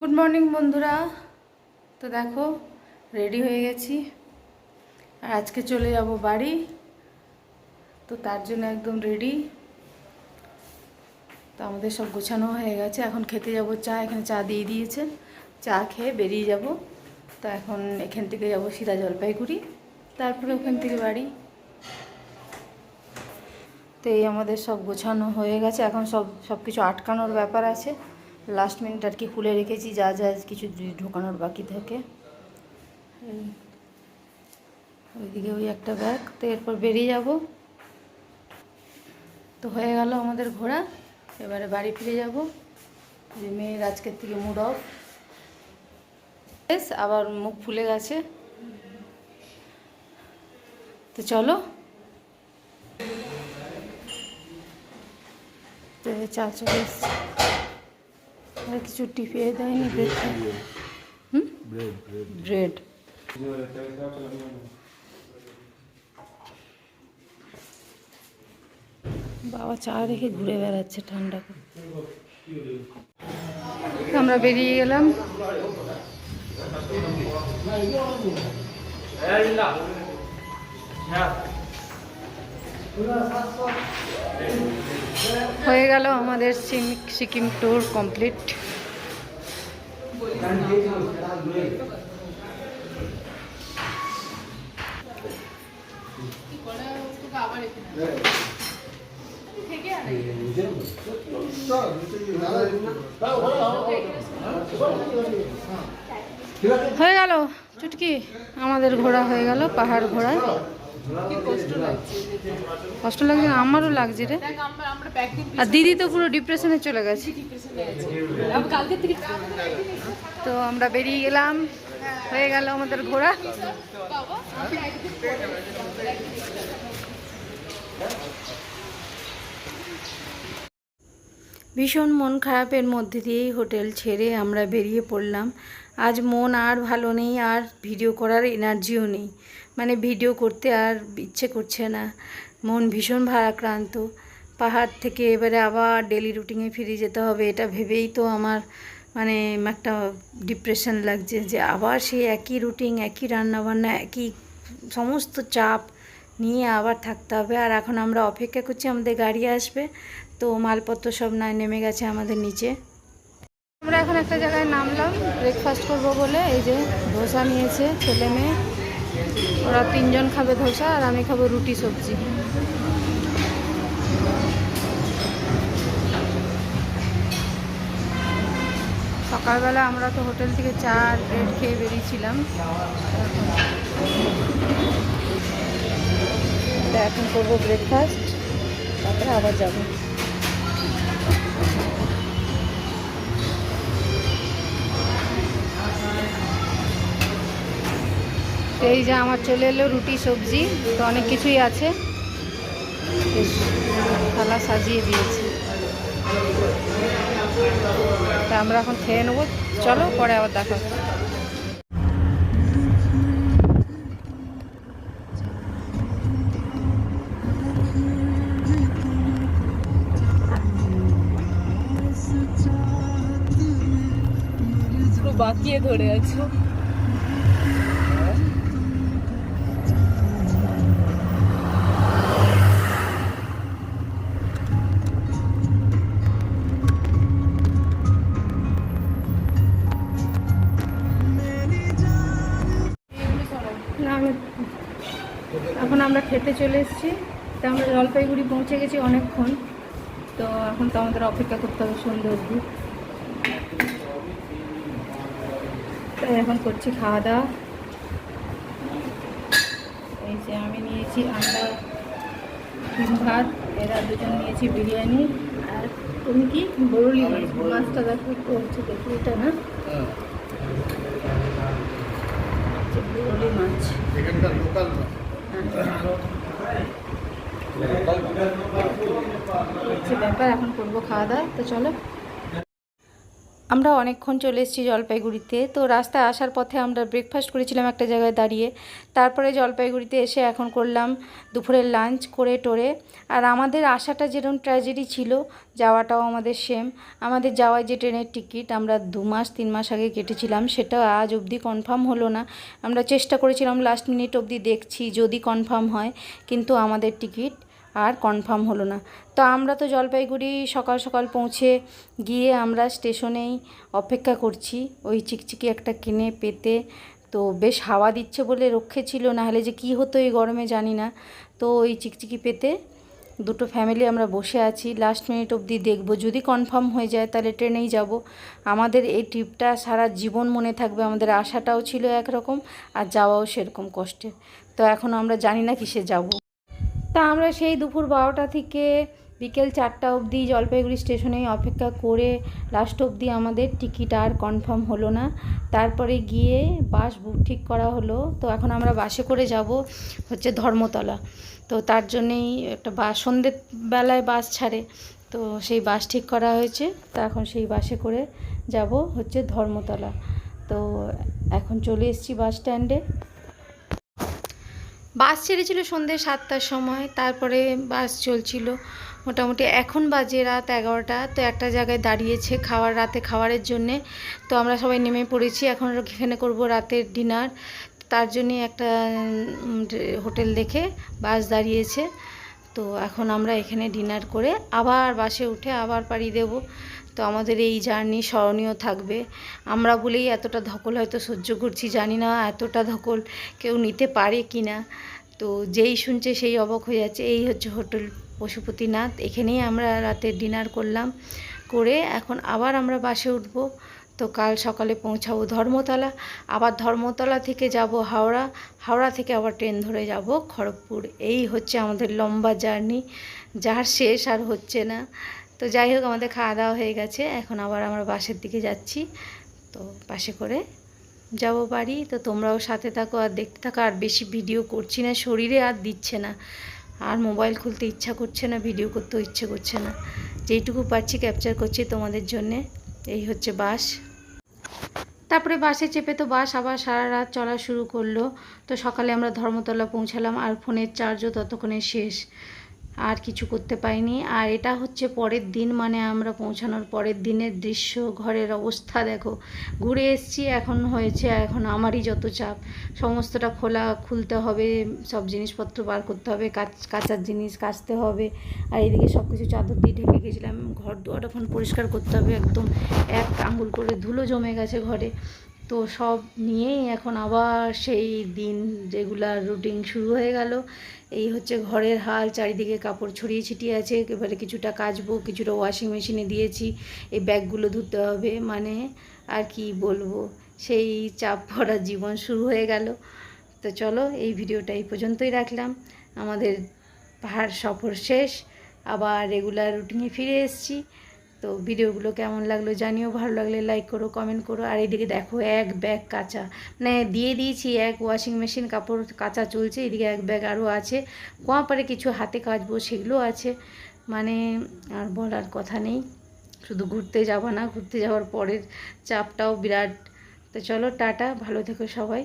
Good morning বন্ধুরা। তো দেখো রেডি হয়ে গেছি আর আজকে চলে যাব বাড়ি। তো তার জন্য একদম রেডি। তো আমাদের সব গোছানো হয়ে গেছে, এখন খেতে যাব চা। এখানে চা দিয়ে দিয়েছে, চা খেয়ে বেরিয়ে যাব। তো এখন এখান থেকে যাব সিধা জলপাইগুড়ি, তারপরে ওখান থেকে বাড়ি। তো এই আমাদের সব গোছানো হয়ে গেছে, এখন সব কিছু আটকানোর ব্যাপার আছে। লাস্ট মিনিট আর কি খুলে রেখেছি, যা যা কিছু ঢোকানোর বাকি থাকে। ওইদিকে ওই একটা ব্যাগ। তো এরপর বেরিয়ে যাব। তো হয়ে গেল আমাদের ঘোরা, এবারে বাড়ি ফিরে যাব। যে মেয়ের আজকের থেকে মুড অফ, আবার মুখ ফুলে গেছে। তো চলো। তো চা চলে এসছে, আর কিছু টিপিয়ে দেয়নি। ব্রেড বাবা চা রেখে ঘুরে বেড়াচ্ছে ঠান্ডা করে। আমরা বেরিয়ে গেলাম। হয়ে গেল আমাদের সিকিম ট্যুর কমপ্লিট। হয়ে গেল চুটকি, আমাদের ঘোরা হয়ে গেল পাহাড় ঘোড়ায়। কষ্ট লাগছে না? আমারও লাগছে রে। আর দিদি তো পুরো ডিপ্রেশনে চলে গেছে। তো আমরা বেরিয়ে গেলাম, হয়ে গেল আমাদের ঘোরা। ভীষণ মন খারাপের মধ্যে দিয়েই হোটেল ছেড়ে আমরা বেরিয়ে পড়লাম। আজ মন আর ভালো নেই, আর ভিডিও করার এনার্জিও নেই। মানে ভিডিও করতে আর ইচ্ছে করছে না, মন ভীষণ ভারাক্রান্ত। পাহাড় থেকে এবারে আবার ডেলি রুটিনে ফিরে যেতে হবে, এটা ভেবেই তো আমার মানে একটা ডিপ্রেশন লাগছে, যে আবার সেই একই রুটিন, একই রান্নাবান্না, একই সমস্ত চাপ নিয়ে আবার থাকতে হবে। আর এখন আমরা অপেক্ষা করছি আমাদের গাড়ি আসবে। তো মালপত্র সব নেমে গেছে আমাদের নিচে। আমরা এখন একটা জায়গায় নামলাম ব্রেকফাস্ট করবো বলে। এই যে ধোসা নিয়েছে ছেলে মেয়ে, ওরা 3 জন খাবে ধোসা, আর আমি খাবো রুটি সবজি। সকালবেলা আমরা তো হোটেল থেকে চা আর ব্রেড খেয়ে বেরিয়েছিলাম। এখন করবো ব্রেকফাস্ট, তারপরে আবার যাবো। এই যে আমার চলে এলো রুটি সবজি, তো অনেক কিছুই আছে, থালা সাজিয়ে দিয়েছি। তা আমরা এখন খেয়ে নেবো, চলো পরে আবার দেখা হচ্ছে। বাকিয়ে ধরে আছো। এখন আমরা খেতে চলে এসেছি। তো আমরা জলপাইগুড়ি পৌঁছে গেছি অনেকক্ষণ। তো এখন তো আমাদের অপেক্ষা করতে হবে সন্ধ্যে অবধি। তাই এখন করছি খাওয়া দাওয়া। এই যে আমি নিয়েছি আন্ডা ডিম ভাত, এরা দুজন নিয়েছি বিরিয়ানি। আর তুমি কি বরলি মাছটা দেখো তো, হচ্ছে দেখি এটা না, বরলি মাছ হচ্ছে ব্যাপার। এখন করবো খাওয়া দাওয়া, তো চলো। আমরা অনেকক্ষণ চলে এসেছি জলপাইগুড়িতে। তো রাস্তায় আসার পথে আমরা ব্রেকফাস্ট করেছিলাম একটা জায়গায় দাঁড়িয়ে। তারপরে জলপাইগুড়িতে এসে এখন করলাম দুপুরের লাঞ্চ করে টোরে। আর আমাদের আসাটা যেরকম ট্র্যাজেডি ছিল, যাওয়াটাও আমাদের সেম। আমাদের যাওয়ায় যে ট্রেনের টিকিট আমরা 2-3 মাস আগে কেটেছিলাম, সেটা আজ অবধি কনফার্ম হলো না। আমরা চেষ্টা করেছিলাম লাস্ট মিনিট অবধি, দেখছি যদি কনফার্ম হয়, কিন্তু আমাদের টিকিট আর কনফার্ম হলো না। তো আমরা তো জলপাইগুড়ি সকাল সকাল পৌঁছে গিয়ে আমরা স্টেশনেই অপেক্ষা করছি ওই চিকচিকি একটা কিনে পেতে। তো বেশ হাওয়া দিচ্ছে বলে রক্ষে ছিল, না হলে যে কী হতো এই গরমে জানি না। তো ওই চিকচিকি পেতে দুটো ফ্যামিলি আমরা বসে আছি, লাস্ট মিনিট অবধি দেখব, যদি কনফার্ম হয়ে যায় তাহলে ট্রেনেই যাব। আমাদের এই ট্রিপটা সারা জীবন মনে থাকবে। আমাদের আসাটাও ছিল একরকম আর যাওয়াও সেরকম কষ্টের। তো এখন আমরা জানি না কিসে যাব। তা আমরা সেই দুপুর 12টা থেকে বিকেল 4টা অবধি জলপাইগুড়ি স্টেশনেই অপেক্ষা করে লাস্ট অবধি আমাদের টিকিট আর কনফার্ম হলো না। তারপরে গিয়ে বাস ঠিক করা হলো। তো এখন আমরা বাসে করে যাব হচ্ছে ধর্মতলা। তো তার জন্যেই একটা বাস সন্ধ্যেবেলায় বাস ছাড়ে, তো সেই বাস ঠিক করা হয়েছে। তো এখন সেই বাসে করে যাব হচ্ছে ধর্মতলা। তো এখন চলে এসেছি বাস স্ট্যান্ডে। বাস ছেড়েছিল সন্ধ্যে 7টার সময়, তারপরে বাস চলছিল মোটামুটি। এখন বাজে রাত 11টা। তো একটা জায়গায় দাঁড়িয়েছে রাতে খাবারের জন্যে। তো আমরা সবাই নেমে পড়েছি, এখন এখানে করব রাতের ডিনার। তার জন্যে একটা হোটেল দেখে বাস দাঁড়িয়েছে। তো এখন আমরা এখানে ডিনার করে আবার বাসে উঠে আবার পাড়ি দেব। তো আমাদের এই জার্নি স্মরণীয় থাকবে। আমরা বলেই এতটা ধকল হয়তো সহ্য করছি, জানি না এতটা ধকল কেউ নিতে পারে কি না। তো যেই শুনছে সেই অবাক হয়ে যাচ্ছে। এই হচ্ছে হোটেল পশুপতিনাথ, এখানেই আমরা রাতে ডিনার করলাম। করে এখন আবার আমরা বাসে উঠব। তো কাল সকালে পৌঁছাবো ধর্মতলা। আবার ধর্মতলা থেকে যাব হাওড়া, হাওড়া থেকে আবার ট্রেন ধরে যাব খড়গপুর। এই হচ্ছে আমাদের লম্বা জার্নি, যার শেষ আর হচ্ছে না। তো যাই হোক, আমাদের খাওয়া দাওয়া হয়ে গেছে, এখন আবার আমরা বাসের দিকে যাচ্ছি। তো বাসে করে যাব বাড়ি। তো তোমরাও সাথে থাকো আর দেখতে থাকো। আর বেশি ভিডিও করছি না, শরীরে আর দিচ্ছে না, আর মোবাইল খুলতে ইচ্ছা করছে না, ভিডিও করতেও ইচ্ছে করছে না। যেইটুকু পারছি ক্যাপচার করছি তোমাদের জন্যে। এই হচ্ছে বাস। তারপরে বাসে চেপে তো বাস আবার সারা রাত চলা শুরু করলো। তো সকালে আমরা ধর্মতলা পৌঁছালাম, আর ফোনের চার্জও ততক্ষণে শেষ, আর কিছু করতে পাইনি। আর এটা হচ্ছে পরের দিন, মানে আমরা পৌঁছানোর পরের দিনের দৃশ্য। ঘরের অবস্থা দেখো, ঘুরে এসেছি, এখন হয়েছে এখন আমারই যত চাপ। সমস্তটা খুলতে হবে, সব জিনিসপত্র বার করতে হবে, কাচার জিনিস কাচতে হবে। আর এইদিকে সব কিছু চাদর দিয়ে ঢেকে গেছিলাম। ঘর দুয়ার এখন পরিষ্কার করতে হবে, একদম এক আঙুল করে ধুলো জমে গেছে ঘরে। তো সব নিয়েই এখন আবার সেই দিন রেগুলার রুটিন শুরু হয়ে গেল। এই হচ্ছে ঘরের হাল, চারিদিকে কাপড় ছড়িয়ে ছিটিয়ে আছে। এবারে কিছুটা কাচবো, কিছুটা ওয়াশিং মেশিনে দিয়েছি। এই ব্যাগগুলো ধুতে হবে, মানে আর কি বলবো, সেই চাপ ভরা জীবন শুরু হয়ে গেল। তো চলো, এই ভিডিওটা এই পর্যন্তই রাখলাম। আমাদের পাহাড় সফর শেষ, আবার রেগুলার রুটিনে ফিরে এসেছি। তো ভিডিওগুলো কেমন লাগলো জানিও, ভালো লাগলে লাইক করো, কমেন্ট করো। আর এইদিকে দেখো এক ব্যাগ কাঁচা, মানে দিয়ে দিয়েছি, এক ওয়াশিং মেশিন কাপড় কাঁচা চলছে, এদিকে এক ব্যাগ আরও আছে। পারে কিছু হাতে কাচবো সেগুলো আছে, মানে আর বলার কথা নেই। শুধু ঘুরতে যাব না, ঘুরতে যাওয়ার পরের চাপটাও বিরাট। তো চলো টাটা, ভালো থেকো সবাই।